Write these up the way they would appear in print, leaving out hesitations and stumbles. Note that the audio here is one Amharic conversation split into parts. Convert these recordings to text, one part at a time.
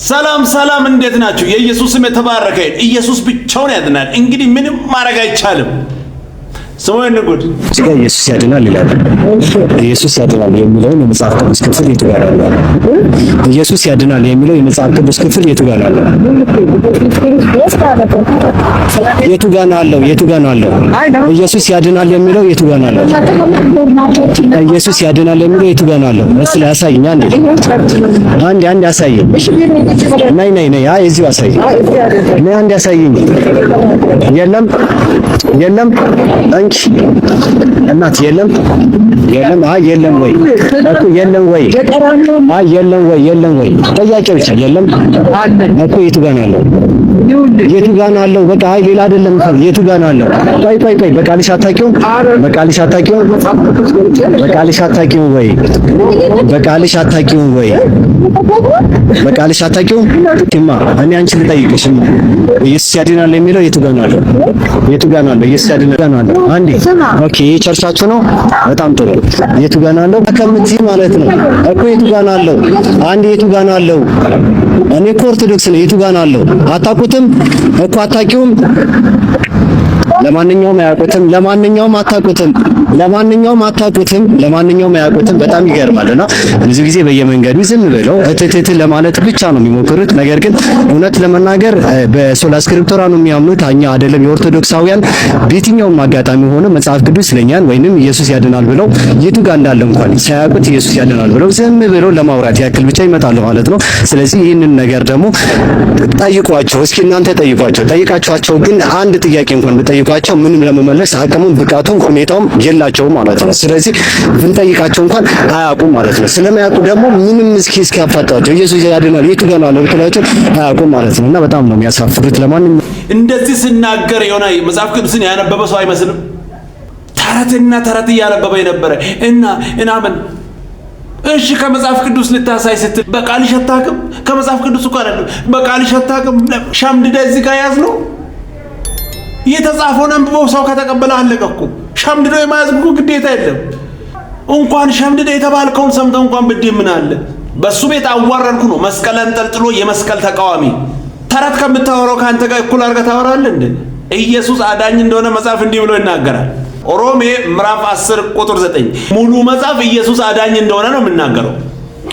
ሰላም ሰላም እንዴት ናችሁ? የኢየሱስ ስም የተባረከ ይሁን። ኢየሱስ ብቻውን ያድናል። እንግዲህ ምንም ማድረግ አይቻልም። ሰሞኑን ንጉድ ስጋ ኢየሱስ ያድናል ይላል። ኢየሱስ ያድናል የሚለው የመጽሐፍ ቅዱስ ክፍል የቱ ጋር አለ? ኢየሱስ ያድናል የሚለው የመጽሐፍ ቅዱስ ክፍል የቱ ጋር አለ? የቱ ጋር አለው? የቱ ጋር አለው? ኢየሱስ ያድናል የሚለው የቱ ጋር አለው? ኢየሱስ ያድናል የሚለው የቱ ጋር አለው? እስኪ ያሳየኝ አንድ ያሳየኝ። ነይ አይ እዚሁ አሳየኝ። ነይ አንድ ያሳየኝ። የለም አንቺ እናት የለም አይ የለም ወይ እኮ የለም ወይ አይ የለም ወይ ጥያቄ ብቻ የለም እኮ የቱ ጋር ነው ያለው? በቃ አይ ሌላ አይደለም የቱ ጋር ነው ያለው? ቆይ በቃልሽ አታውቂውም እማ እኔ አንቺን ልጠይቅሽ ኢየሱስ ያድናል የሚለው የቱ ጋር ነው ያለው? ኢየሱስ ያድናል አንዴ ኦኬ ቸርቻችሁ ነው። በጣም ጥሩ። የቱ ጋር ነው ከምትይ ማለት ነው እኮ የቱ ጋር ነው አንዴ የቱ ጋር ነው እኔ እኮ ኦርቶዶክስ ነኝ። የቱ ጋር ነው አታውቁትም እኮ አታውቂውም። ለማንኛውም አያውቁትም። በጣም ይገርማልና ብዙ ጊዜ በየመንገዱ ዝም ብለው እትት ለማለት ብቻ ነው የሚሞክሩት። ነገር ግን እውነት ለመናገር በሶላ ስክሪፕቶራ ነው የሚያምኑት። እኛ አይደለም የኦርቶዶክሳውያን በየትኛውም አጋጣሚ ሆነ መጽሐፍ ቅዱስ ስለኛን ወይንም ኢየሱስ ያድናል ብለው የቱ ጋር እንዳለ እንኳን ሳያውቁት ኢየሱስ ያድናል ብለው ዝም ብለው ለማውራት ያክል ብቻ ይመጣሉ ማለት ነው። ስለዚህ ይህንን ነገር ደግሞ ጠይቋቸው እስኪ እናንተ ጠይቃቸው ግን አንድ ጥያቄ እንኳን ብጠይቋቸው ምንም ለመመለስ አቅሙን ብቃቱን ሁኔታውም የላቸውም ማለት ነው። ስለዚህ ብንጠይቃቸው እንኳን አያውቁም ማለት ነው። ስለማያውቁ ደግሞ ምንም እስኪ ያፋጣቸው ኢየሱስ ያድናል የቱ ጋር ነው ብትላቸው አያውቁም ማለት ነውና በጣም ነው የሚያሳፍሩት። ለማንኛውም እንደዚህ ስናገር የሆነ መጽሐፍ ቅዱስን ያነበበ ሰው አይመስልም። ተረት እያነበበ የነበረ እና ምን እሺ ከመጽሐፍ ቅዱስ ልታሳይ ስትል በቃልሽ አታውቅም። ከመጽሐፍ ቅዱስ እኮ አይደለም በቃልሽ አታውቅም። ሻምድዳ እዚህ ጋር ያዝ ነው የተጻፈውን አንብቦ ሰው ከተቀበለ አለቀ እኮ። ሻምድዶ የማያዝ እኮ ግዴታ የለም። እንኳን ሻምድዶ የተባልከውን ሰምተው እንኳን ብድይ ምን አለ? በሱ ቤት አዋረድኩ ነው መስቀል አንጠልጥሎ የመስቀል ተቃዋሚ ተረት ከምታወራው ካንተ ጋር እኩል አድርገህ ታወራለህ እንዴ? ኢየሱስ አዳኝ እንደሆነ መጽሐፍ እንዲህ ብሎ ይናገራል። ሮሜ ምዕራፍ 10 ቁጥር 9 ሙሉ መጽሐፍ ኢየሱስ አዳኝ እንደሆነ ነው የምናገረው።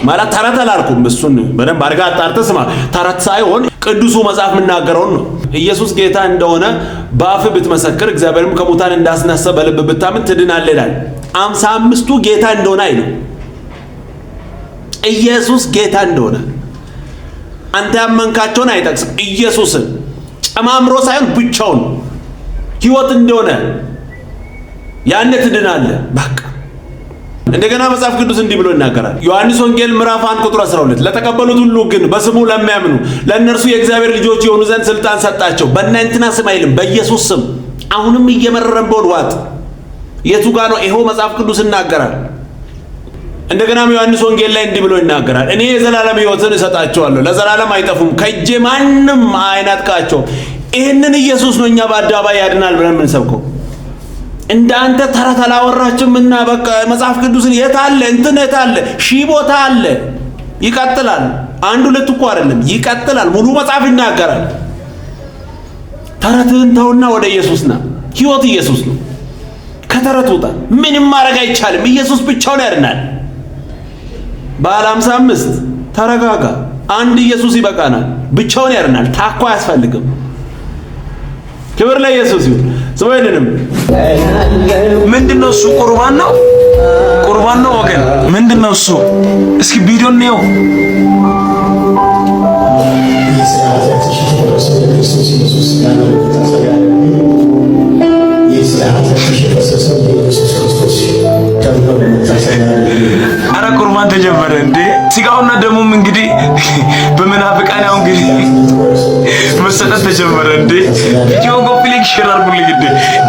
ማለት ተረት አላልኩም። እሱን በደንብ አድርገህ አጣርተህ ስማ። ተረት ሳይሆን ቅዱሱ መጽሐፍ የምናገረው ነው። ኢየሱስ ጌታ እንደሆነ በአፍ ብትመሰክር እግዚአብሔርም ከሙታን እንዳስነሳ በልብ ብታምን ትድናለህ ይላል። 55ቱ ጌታ እንደሆነ አይልም። ኢየሱስ ጌታ እንደሆነ አንተ ያመንካቸውን አይጠቅስም። ኢየሱስን ጨማምሮ ሳይሆን ብቻውን ሕይወት እንደሆነ ያኔ ትድናለህ በቃ። እንደገና መጽሐፍ ቅዱስ እንዲህ ብሎ ይናገራል። ዮሐንስ ወንጌል ምዕራፍ 1 ቁጥር 12 ለተቀበሉት ሁሉ ግን በስሙ ለሚያምኑ ለእነርሱ የእግዚአብሔር ልጆች የሆኑ ዘንድ ስልጣን ሰጣቸው። በእናንተና ስም አይልም በኢየሱስ ስም። አሁንም እየመረረን በወልዋት የቱ ጋር ነው? ይሄው መጽሐፍ ቅዱስ ይናገራል። እንደገና ዮሐንስ ወንጌል ላይ እንዲህ ብሎ ይናገራል። እኔ የዘላለም ሕይወትን እሰጣቸዋለሁ ለዘላለም አይጠፉም ከእጄ ማንም አይነጥቃቸውም። ይህንን ኢየሱስ ነው እኛ በአደባባይ ያድናል ብለን የምንሰብከው። እንዳንተ ተረት አላወራችምና በቃ መጽሐፍ ቅዱስን የታለ እንትን የታለ ሺህ ቦታ አለ። ይቀጥላል። አንድ ሁለት እኮ አይደለም ይቀጥላል። ሙሉ መጽሐፍ ይናገራል። ተረትህን ተውና ወደ ኢየሱስ ና። ሕይወት ኢየሱስ ነው። ከተረት ውጣ። ምንም ማድረግ አይቻልም። ኢየሱስ ብቻውን ያድናል። ባለ 55 ተረጋጋ። አንድ ኢየሱስ ይበቃናል። ብቻውን ያድናል። ታኮ አያስፈልግም። ክብር ለኢየሱስ ይሁን። ሰውየንም ምንድነው እሱ? ቁርባን ነው ወገን። ምንድነው እሱ? እስኪ ቪዲዮ ነው አረ ቁርባን ተጀመረ እንዴ? ስጋውና ደሙም እንግዲህ በመናፍቃን ያው እንግዲህ መሰጠት ተጀመረ እንዴ? ቪዲዮ ኮፒሊንግ ሼር አድርጉልኝ እንዴ!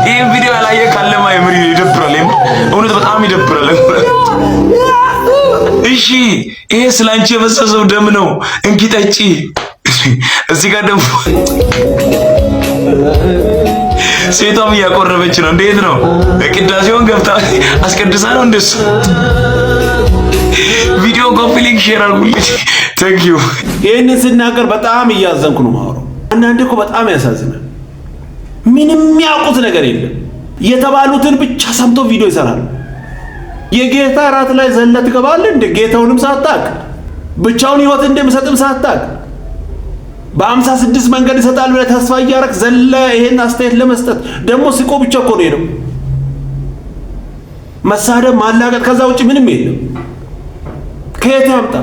ይሄን ቪዲዮ ያላየ ካለማ የምር ይደብራል። እውነት በጣም ይደብራል። እሺ ይሄ ስላንቺ የፈሰሰው ደም ነው እንኪ ጠጪ። እዚህ ጋር ደግሞ ሴቷም እያቆረበች ነው። እንዴት ነው? ቅዳሴውን ገብታ አስቀድሳ ነው እንደሱ ቪዲዮ ኮፒ ኮፒ ሊንክ ሼር አድርጉልኝ። ታንክ ዩ። ይሄንን ስናገር በጣም እያዘንኩ ነው የማወራው። አንዳንዴ እኮ በጣም ያሳዝናል። ምንም የሚያውቁት ነገር የለም። የተባሉትን ብቻ ሰምቶ ቪዲዮ ይሰራሉ። የጌታ እራት ላይ ዘለ ትገባለህ እንደ ጌታውንም ሳታውቅ ብቻውን ህይወት እንደሚሰጥም ሳታውቅ በ56 መንገድ ይሰጣል ብለህ ተስፋ እያደረክ ዘለ ይሄን አስተያየት ለመስጠት ደግሞ ስቆ ብቻ እኮ ነው የሄደው። መሳደብ፣ ማላገጥ ከዛ ውጪ ምንም የለም። ከየት ያምጣ?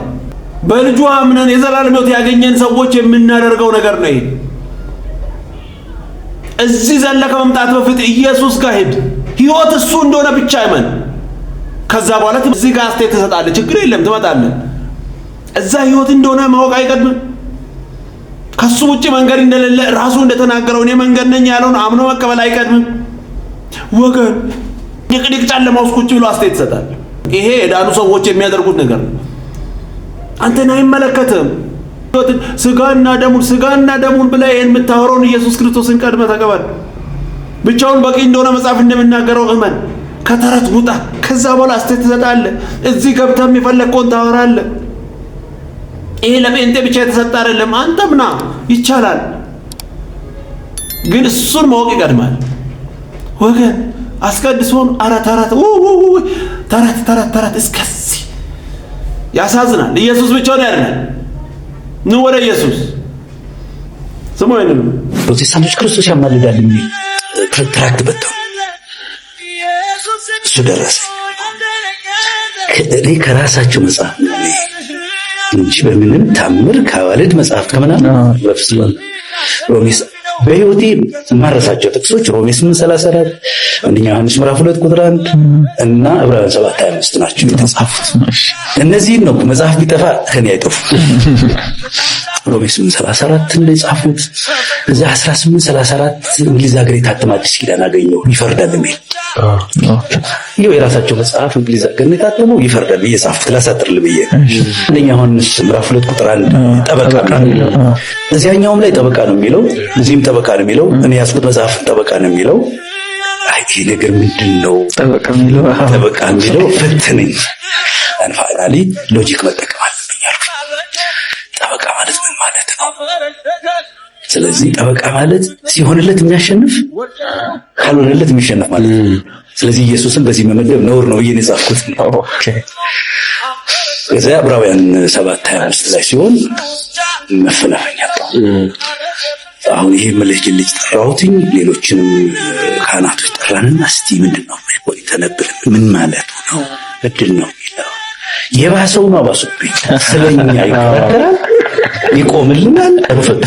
በልጁ አምነን የዘላለም ሕይወት ያገኘን ሰዎች የምናደርገው ነገር ነው ይሄ። እዚህ ዘለ ከመምጣት በፊት ኢየሱስ ጋር ሄድ። ህይወት እሱ እንደሆነ ብቻ እመን። ከዛ በኋላ እዚህ ጋር አስተያየት ትሰጣለህ። ችግር የለም ትመጣለህ። እዛ ህይወት እንደሆነ ማወቅ አይቀድምም? ከሱ ውጪ መንገድ እንደሌለ ራሱ እንደተናገረው እኔ መንገድ ነኝ ያለውን አምኖ መቀበል አይቀድምም? ወገን ድቅድቅ ጨለማ ውስጥ ቁጭ ብሎ አስተያየት ይሰጣል። ይሄ የዳኑ ሰዎች የሚያደርጉት ነገር ነው። አንተን አይመለከትም። ስጋና ደሙን ብለህ ይሄን የምታወራውን ኢየሱስ ክርስቶስን ቀድመህ ተቀበል። ብቻውን በቂ እንደሆነ መጽሐፍ እንደምናገረው እመን። ከተረት ውጣ። ከዛ በኋላ አስተያየት ትሰጣለህ። እዚህ ገብተህ የሚፈለግከውን ታወራለህ። ይሄ ለጴንጤ ብቻ የተሰጠ አይደለም። አንተም ና ይቻላል፣ ግን እሱን ማወቅ ይቀድማል ወገን። አስቀድሶን ተረት እስከዚህ ያሳዝናል። ኢየሱስ ብቻውን ያድናል። ኑ ወደ ኢየሱስ ስሙ። አይደለም ፕሮቴስታንቶች ክርስቶስ ያማልዳል የሚል ትራክት በጣም እሱ ደረሰ። እኔ ከራሳቸው መጽሐፍ ነው እንጂ በምንም ታምር ከዋልድ መጽሐፍ ከምናምን በፍጹም ሮሜስ በህይወቴ ማረሳቸው ጥቅሶች ሮሜ 8:34 አንደኛ ዮሐንስ ምዕራፍ 2 ቁጥር 1 እና ዕብራውያን 7:25 ናቸው የተጻፉት። እነዚህን ነው መጽሐፍ ቢጠፋ ከኔ አይጠፉም። ሮሜ 8:34 ላይ ጻፉት። እዛ 18:34 እንግሊዝ ሀገር የታተመ አዲስ ኪዳን አገኘው ይፈርዳል የሚል ይኸው የራሳቸው መጽሐፍ እንግሊዝ ሀገር የታተመው ይፈርዳል እየጻፉት ላሳጥርልህ ብዬ አንደኛ ዮሐንስ ምዕራፍ 2 ቁጥር 1 ጠበቃ ነው። እዚያኛውም ላይ ጠበቃ ነው የሚለው፣ እዚህም ጠበቃ ነው የሚለው፣ እኔ ያስኩት መጽሐፍ ጠበቃ ነው የሚለው። አይ ይሄ ነገር ምንድነው? ጠበቃ የሚለው ፈተነኝ። አንፋራሊ ሎጂክ መጠቀም አለብኝ አልኩኝ። ጠበቃ ማለት ምን ማለት ነው? ስለዚህ ጠበቃ ማለት ሲሆንለት የሚያሸንፍ ካልሆነለት የሚሸነፍ ማለት ነው። ስለዚህ ኢየሱስን በዚህ መመደብ ነውር ነው ብዬ ነው የጻፍኩት። ኦኬ። ከዚያ ዕብራውያን 7:25 ላይ ሲሆን መፈናፈኛ አሁን ይሄ ልጅ ጠራሁትኝ፣ ሌሎችንም ካህናቶች ጠራንና እስቲ ምንድነው ተነብልን ምን ማለት ነው? እድል ነው የሚለው የባሰው ነው ባሰብኝ። ስለኛ ይከራከራል፣ ይቆምልናል። ተፈጥቶ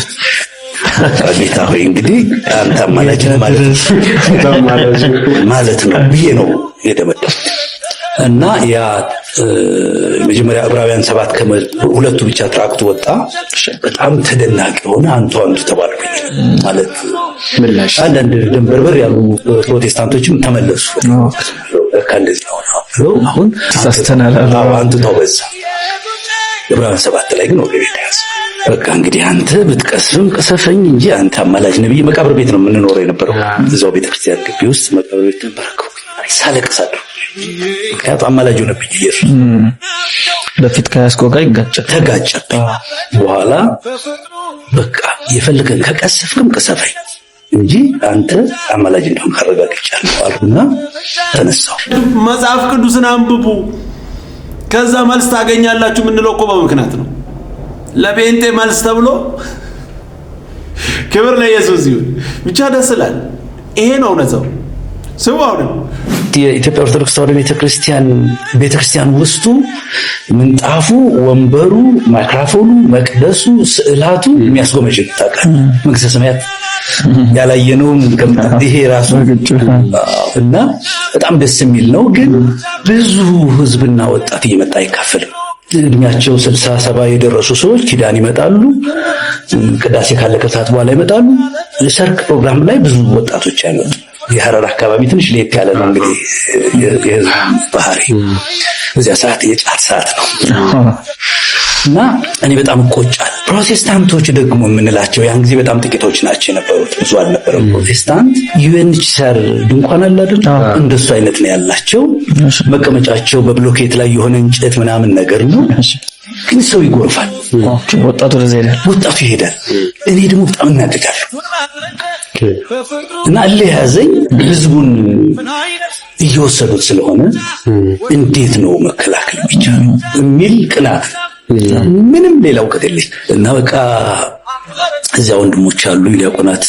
ጌታ ሆይ እንግዲህ አንተ አማላጅ ማለት ነው ብዬ ነው የደመደምኩት። እና ያ መጀመሪያ ዕብራውያን 7 ከሁለቱ ብቻ ትራክት ወጣ። በጣም ተደናቂ ሆነ። አንቱ ተባልኩኝ ማለት ምላሽ አንዳንድ ደንበርበር ያሉ ፕሮቴስታንቶችም ተመለሱ። ከእንደዚህ ነው አሁን ተሳስተናል አንቱ ተወበዛ። ዕብራውያን 7 ላይ ግን ወደ ቤት ያዘ። በቃ እንግዲህ አንተ ብትቀስፍም ቀሰፈኝ እንጂ አንተ አማላጅ ነብይ። መቃብር ቤት ነው የምንኖረው የነበረው። እዛው ቤተክርስቲያን ግቢ ውስጥ መቃብር ቤት ተበረከው ሳለቅስ አድሮ ምክንያቱም አማላጅ ሆነብኝ ኢየሱስ። በፊት ከያዝከው ጋር ተጋጨብኝ። በኋላ በቃ የፈለገን ከቀሰፍክም ቀሰፈኝ እንጂ አንተ አማላጅ እንደሆንክ አረጋግጫለሁ አልኩና ተነሳሁ። መጽሐፍ ቅዱስን አንብቡ ከዛ መልስ ታገኛላችሁ የምንለው እኮ በምክንያት ነው። ለጴንጤ መልስ ተብሎ ክብር ለኢየሱስ ይሁን። ብቻ ደስ ይላል። ይሄ ነው እውነታው። ስሙ አሁን የኢትዮጵያ ኦርቶዶክስ ተዋሕዶ ቤተክርስቲያን ውስጡ ምንጣፉ፣ ወንበሩ፣ ማይክሮፎኑ፣ መቅደሱ፣ ስዕላቱ የሚያስጎመጅ ታውቃለህ። መንግሥተ ሰማያት ያላየነውም ይሄ ራሱ እና በጣም ደስ የሚል ነው። ግን ብዙ ህዝብና ወጣት እየመጣ አይካፈልም። እድሜያቸው 60 70 የደረሱ ሰዎች ኪዳን ይመጣሉ። ቅዳሴ ካለቀ ሰዓት በኋላ ይመጣሉ። ሰርክ ፕሮግራም ላይ ብዙ ወጣቶች አይመጡም። የሐረር አካባቢ ትንሽ ለየት ያለ ነው እንግዲህ የህዝብ ባህሪ። በዚያ ሰዓት የጫት ሰዓት ነው እና እኔ በጣም እቆጫለሁ። ፕሮቴስታንቶች ደግሞ የምንላቸው ያን ጊዜ በጣም ጥቂቶች ናቸው የነበሩት፣ ብዙ አልነበረም። ፕሮቴስታንት ዩኤንኤችሲአር ድንኳን አለ አይደል? እንደሱ አይነት ነው ያላቸው። መቀመጫቸው በብሎኬት ላይ የሆነ እንጨት ምናምን ነገር ነው። ግን ሰው ይጎርፋል። ወጣቱ ይሄዳል። እኔ ደግሞ በጣም እናደዳለሁ እና እልህ ያዘኝ። ህዝቡን እየወሰዱት ስለሆነ እንዴት ነው መከላከል የሚቻለው የሚል ቅናት፣ ምንም ሌላ እውቀት የለኝ እና በቃ እዚያ ወንድሞች አሉ፣ ዲያቆናት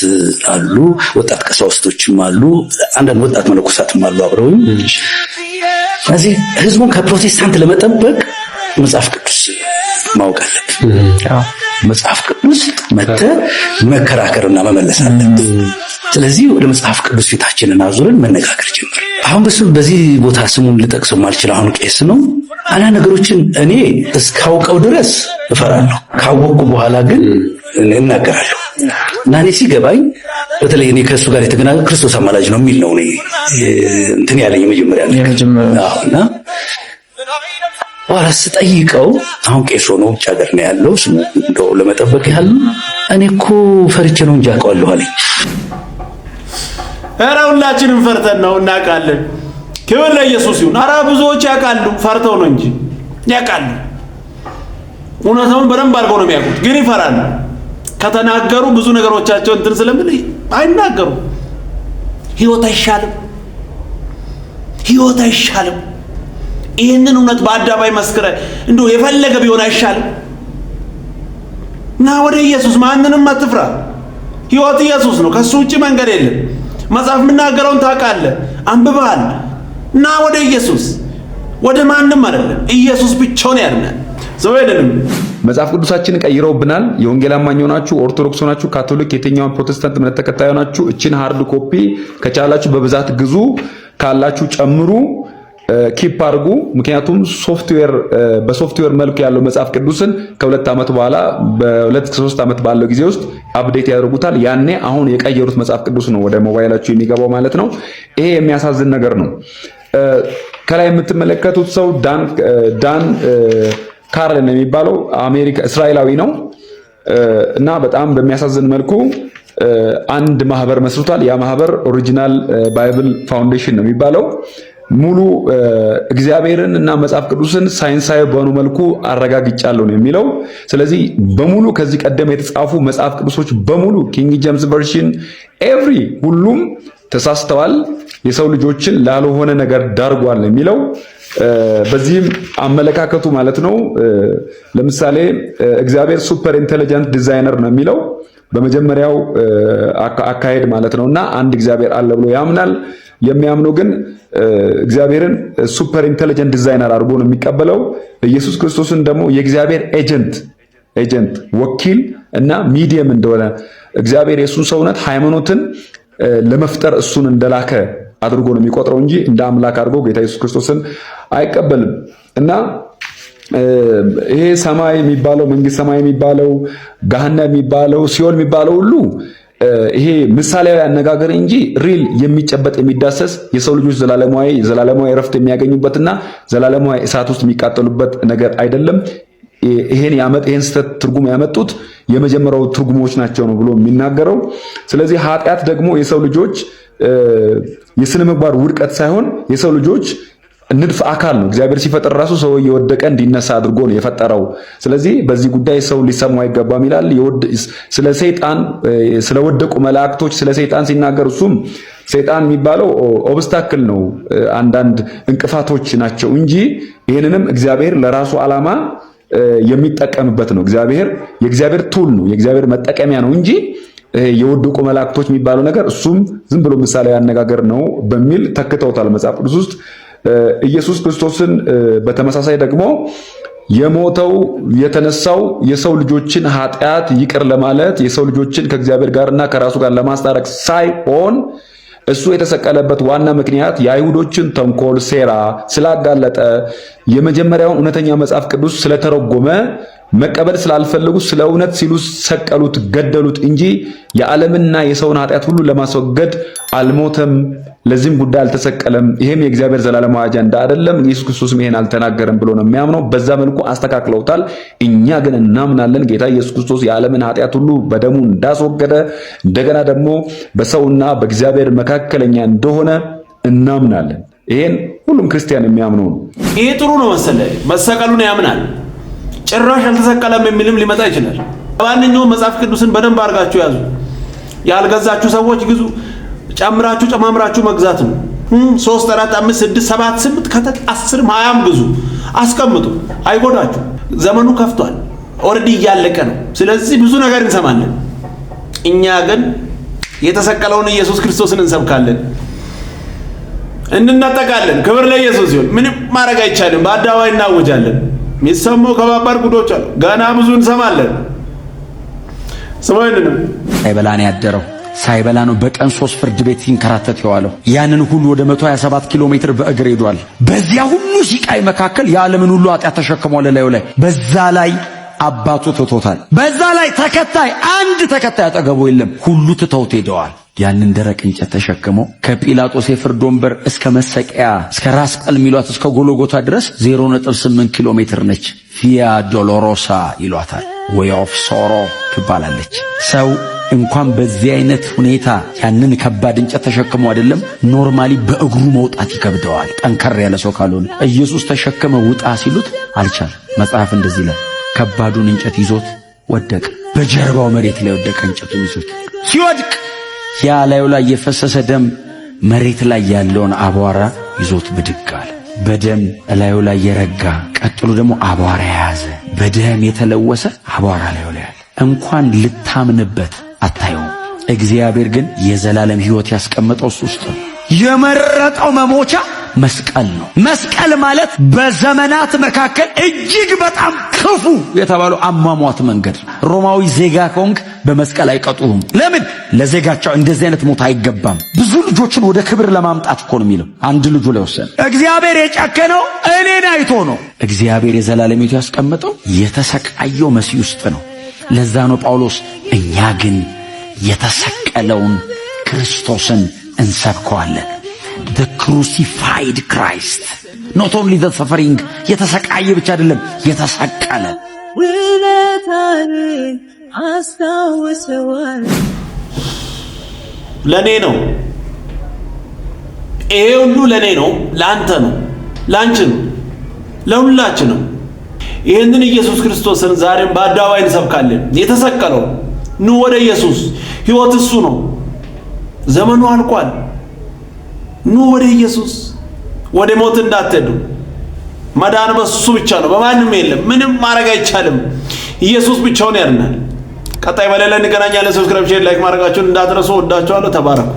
አሉ፣ ወጣት ቀሳውስቶችም አሉ፣ አንዳንድ ወጣት መነኮሳትም አሉ አብረውኝ። ስለዚህ ህዝቡን ከፕሮቴስታንት ለመጠበቅ መጽሐፍ ቅዱስ ማወቅ አለብን። መጽሐፍ ቅዱስ መከራከርና መመለስ አለብን። ስለዚህ ወደ መጽሐፍ ቅዱስ ፊታችንን አዙረን መነጋገር ጀመር። አሁን በዚህ ቦታ ስሙን ልጠቅሰው ማልችል አሁን ቄስ ነው። አንዳንድ ነገሮችን እኔ እስካውቀው ድረስ እፈራለሁ፣ ካወቅኩ በኋላ ግን እናገራለሁ እና እኔ ሲገባኝ በተለይ እኔ ከእሱ ጋር የተገናኘው ክርስቶስ አማላጅ ነው የሚል ነው እኔ እንትን ያለኝ መጀመሪያ እና በኋላ ስጠይቀው አሁን ቄስ ሆኖ ውጭ ሀገር ነው ያለው፣ ስሙ እንደው ለመጠበቅ ያህል እኔ እኮ ፈርቼ ነው እንጂ አውቀዋለሁ አለኝ። ኧረ ሁላችንም ፈርተን ነው እናውቃለን። ክብር ለኢየሱስ ይሁን። ኧረ ብዙዎች ያውቃሉ፣ ፈርተው ነው እንጂ ያውቃሉ። እውነታውን በደንብ አድርገው ነው የሚያውቁት፣ ግን ይፈራሉ። ከተናገሩ ብዙ ነገሮቻቸው እንትን ስለምን አይናገሩም። ህይወት አይሻልም? ይህንን እውነት በአደባባይ መስክረ እንደው የፈለገ ቢሆን አይሻልም? ና ወደ ኢየሱስ፣ ማንንም አትፍራ። ህይወት ኢየሱስ ነው፣ ከሱ ውጪ መንገድ የለም። መጽሐፍ የምናገረውን ታውቃለህ፣ አንብበሃል። ና ወደ ኢየሱስ፣ ወደ ማንም አይደለም። ኢየሱስ ብቻውን ያድናል። ሰው አይደለም። መጽሐፍ ቅዱሳችንን ቀይረውብናል። የወንጌል አማኝ ሆናችሁ፣ ኦርቶዶክስ ሆናችሁ፣ ካቶሊክ፣ የትኛውን ፕሮቴስታንት እምነት ተከታይ ሆናችሁ እችን ሃርድ ኮፒ ከቻላችሁ በብዛት ግዙ፣ ካላችሁ ጨምሩ፣ ኪፕ አድርጉ። ምክንያቱም በሶፍትዌር መልኩ ያለው መጽሐፍ ቅዱስን ከ2 ዓመት በኋላ በ2-3 ዓመት ባለው ጊዜ ውስጥ አፕዴት ያደርጉታል። ያኔ አሁን የቀየሩት መጽሐፍ ቅዱስ ነው ወደ ሞባይላችሁ የሚገባው ማለት ነው። ይሄ የሚያሳዝን ነገር ነው። ከላይ የምትመለከቱት ሰው ዳን ካርለን የሚባለው እስራኤላዊ ነው እና በጣም በሚያሳዝን መልኩ አንድ ማህበር መስርቷል። ያ ማህበር ኦሪጂናል ባይብል ፋውንዴሽን ነው የሚባለው። ሙሉ እግዚአብሔርን እና መጽሐፍ ቅዱስን ሳይንሳዊ በሆነ መልኩ አረጋግጫለሁ ነው የሚለው። ስለዚህ በሙሉ ከዚህ ቀደም የተጻፉ መጽሐፍ ቅዱሶች በሙሉ ኪንግ ጄምስ ቨርዥን ሁሉም ተሳስተዋል፣ የሰው ልጆችን ላልሆነ ነገር ዳርጓል ነው የሚለው። በዚህም አመለካከቱ ማለት ነው። ለምሳሌ እግዚአብሔር ሱፐር ኢንተለጀንት ዲዛይነር ነው የሚለው በመጀመሪያው አካሄድ ማለት ነውና አንድ እግዚአብሔር አለ ብሎ ያምናል። የሚያምነው ግን እግዚአብሔርን ሱፐር ኢንተለጀንት ዲዛይነር አድርጎ ነው የሚቀበለው። ኢየሱስ ክርስቶስን ደግሞ የእግዚአብሔር ኤጀንት ወኪል እና ሚዲየም እንደሆነ እግዚአብሔር የሱን ሰውነት ሃይማኖትን ለመፍጠር እሱን እንደላከ አድርጎ ነው የሚቆጥረው እንጂ እንደ አምላክ አድርጎ ጌታ ኢየሱስ ክርስቶስን አይቀበልም። እና ይሄ ሰማይ የሚባለው መንግስት ሰማይ የሚባለው ገሃነም የሚባለው ሲኦል የሚባለው ሁሉ ይሄ ምሳሌያዊ አነጋገር እንጂ ሪል የሚጨበጥ የሚዳሰስ የሰው ልጆች ዘላለማዊ እረፍት የሚያገኙበትና ዘላለማዊ እሳት ውስጥ የሚቃጠሉበት ነገር አይደለም። ይሄን ስህተት ትርጉም ያመጡት የመጀመሪያው ትርጉሞች ናቸው ነው ብሎ የሚናገረው። ስለዚህ ኃጢአት ደግሞ የሰው ልጆች የስነ ምግባር ውድቀት ሳይሆን የሰው ልጆች ንድፍ አካል ነው። እግዚአብሔር ሲፈጥር ራሱ ሰው እየወደቀ እንዲነሳ አድርጎ ነው የፈጠረው። ስለዚህ በዚህ ጉዳይ ሰው ሊሰማው አይገባም ይላል። ስለ ሰይጣን ስለወደቁ መላእክቶች ስለ ሰይጣን ሲናገር እሱም ሰይጣን የሚባለው ኦብስታክል ነው፣ አንዳንድ እንቅፋቶች ናቸው እንጂ ይህንንም እግዚአብሔር ለራሱ ዓላማ የሚጠቀምበት ነው። የእግዚአብሔር ቱል ነው፣ የእግዚአብሔር መጠቀሚያ ነው እንጂ የወደቁ መላእክቶች የሚባለው ነገር እሱም ዝም ብሎ ምሳሌ ያነጋገር ነው በሚል ተክተውታል መጽሐፍ ቅዱስ ውስጥ። ኢየሱስ ክርስቶስን በተመሳሳይ ደግሞ የሞተው የተነሳው የሰው ልጆችን ኃጢአት ይቅር ለማለት የሰው ልጆችን ከእግዚአብሔር ጋርና ከራሱ ጋር ለማስታረቅ ሳይሆን እሱ የተሰቀለበት ዋና ምክንያት የአይሁዶችን ተንኮል፣ ሴራ ስላጋለጠ የመጀመሪያውን እውነተኛ መጽሐፍ ቅዱስ ስለተረጎመ መቀበል ስላልፈለጉ ስለ እውነት ሲሉ ሰቀሉት፣ ገደሉት እንጂ የዓለምና የሰውን ኃጢአት ሁሉ ለማስወገድ አልሞተም። ለዚህም ጉዳይ አልተሰቀለም። ይሄም የእግዚአብሔር ዘላለማዊ አጀንዳ አይደለም። ኢየሱስ ክርስቶስም ይሄን አልተናገረም ብሎ ነው የሚያምነው። በዛ መልኩ አስተካክለውታል። እኛ ግን እናምናለን ጌታ ኢየሱስ ክርስቶስ የዓለምን ኃጢአት ሁሉ በደሙ እንዳስወገደ እንደገና ደግሞ በሰውና በእግዚአብሔር መካከለኛ እንደሆነ እናምናለን። ይሄን ሁሉም ክርስቲያን የሚያምነው ነው። ይሄ ጥሩ ነው መሰለኝ። መሰቀሉን ያምናል። ጭራሽ አልተሰቀለም የሚልም ሊመጣ ይችላል። ማንኛውም መጽሐፍ ቅዱስን በደንብ አድርጋችሁ ያዙ። ያልገዛችሁ ሰዎች ግዙ። ጨምራችሁ ጨማምራችሁ መግዛት ነው። 3 4 5 6 7 8 ከተት 10 20 ግዙ፣ አስቀምጡ። አይጎዳችሁ። ዘመኑ ከፍቷል። ኦሬዲ እያለቀ ነው። ስለዚህ ብዙ ነገር እንሰማለን። እኛ ግን የተሰቀለውን ኢየሱስ ክርስቶስን እንሰብካለን፣ እንነጠቃለን። ክብር ለኢየሱስ ይሁን። ምንም ማድረግ አይቻልም። በአደባባይ እናውጃለን። የሚሰማው ከባባድ ጉዶች አሉ። ገና ብዙ እንሰማለን። ሰማይን ነው ሳይበላ ነው ያደረው። ሳይበላ ነው በቀን 3 ፍርድ ቤት ሲንከራተት የዋለው። ያንን ሁሉ ወደ 127 ኪሎ ሜትር በእግር ሄዷል። በዚያ ሁሉ ሲቃይ መካከል የዓለምን ሁሉ ኃጢአት ተሸክሟል ላዩ ላይ። በዛ ላይ አባቱ ትቶታል። በዛ ላይ አንድ ተከታይ አጠገቡ የለም። ሁሉ ትተውት ሄደዋል። ያንን ደረቅ እንጨት ተሸክሞ ከጲላጦስ የፍርድ ወንበር እስከ መሰቂያ እስከ ራስ ቅል ሚሏት እስከ ጎሎጎታ ድረስ 0.8 ኪሎ ሜትር ነች። ቪያ ዶሎሮሳ ይሏታል። ዌይ ኦፍ ሶሮ ትባላለች። ሰው እንኳን በዚህ አይነት ሁኔታ ያንን ከባድ እንጨት ተሸክሞ አይደለም ኖርማሊ በእግሩ መውጣት ይከብደዋል፣ ጠንከር ያለ ሰው ካልሆነ። ኢየሱስ ተሸከመ ውጣ ሲሉት አልቻለም። መጽሐፍ እንደዚህ ይላል፣ ከባዱን እንጨት ይዞት ወደቀ። በጀርባው መሬት ላይ ወደቀ። እንጨቱን ይዞት ሲወድቅ ያ ላዩ ላይ የፈሰሰ ደም መሬት ላይ ያለውን አቧራ ይዞት ብድግ አለ። በደም ላዩ ላይ የረጋ ቀጥሎ ደግሞ አቧራ የያዘ በደም የተለወሰ አቧራ ላዩ ላይ አለ። እንኳን ልታምንበት አታየውም። እግዚአብሔር ግን የዘላለም ሕይወት ያስቀመጠው እሱ ውስጥ ነው። የመረጠው መሞቻ መስቀል ነው። መስቀል ማለት በዘመናት መካከል እጅግ በጣም ክፉ የተባለው አሟሟት መንገድ። ሮማዊ ዜጋ ከሆንክ በመስቀል አይቀጡህም። ለምን? ለዜጋቸው እንደዚህ አይነት ሞት አይገባም። ብዙ ልጆችን ወደ ክብር ለማምጣት እኮ ነው የሚለው። አንድ ልጁ ላይ ወሰነ። እግዚአብሔር የጨከነው እኔን አይቶ ነው። እግዚአብሔር የዘላለም ሕይወት ያስቀመጠው የተሰቃየው መሲህ ውስጥ ነው። ለዛ ነው ጳውሎስ እኛ ግን የተሰቀለውን ክርስቶስን እንሰብከዋለን። the crucified Christ, not only the suffering, የተሰቃየ ብቻ አይደለም የተሰቀለ። ለኔ ነው ይሄ ሁሉ፣ ለኔ ነው፣ ላንተ ነው፣ ላንቺ ነው፣ ለሁላችን ነው። ይሄንን ኢየሱስ ክርስቶስን ዛሬም በአደባባይ እንሰብካለን። የተሰቀለው ኑ ወደ ኢየሱስ። ሕይወት እሱ ነው። ዘመኑ አልቋል። ኑ ወደ ኢየሱስ። ወደ ሞት እንዳትሄዱ። መዳን በሱ ብቻ ነው፣ በማንም የለም። ምንም ማድረግ አይቻልም። ኢየሱስ ብቻውን ያድናል። ቀጣይ በሌላ እንገናኛለን። ሰብስክራይብ፣ ሼር፣ ላይክ ማድረጋችሁን እንዳትረሱ። ወዳችኋለሁ። ተባረኩ።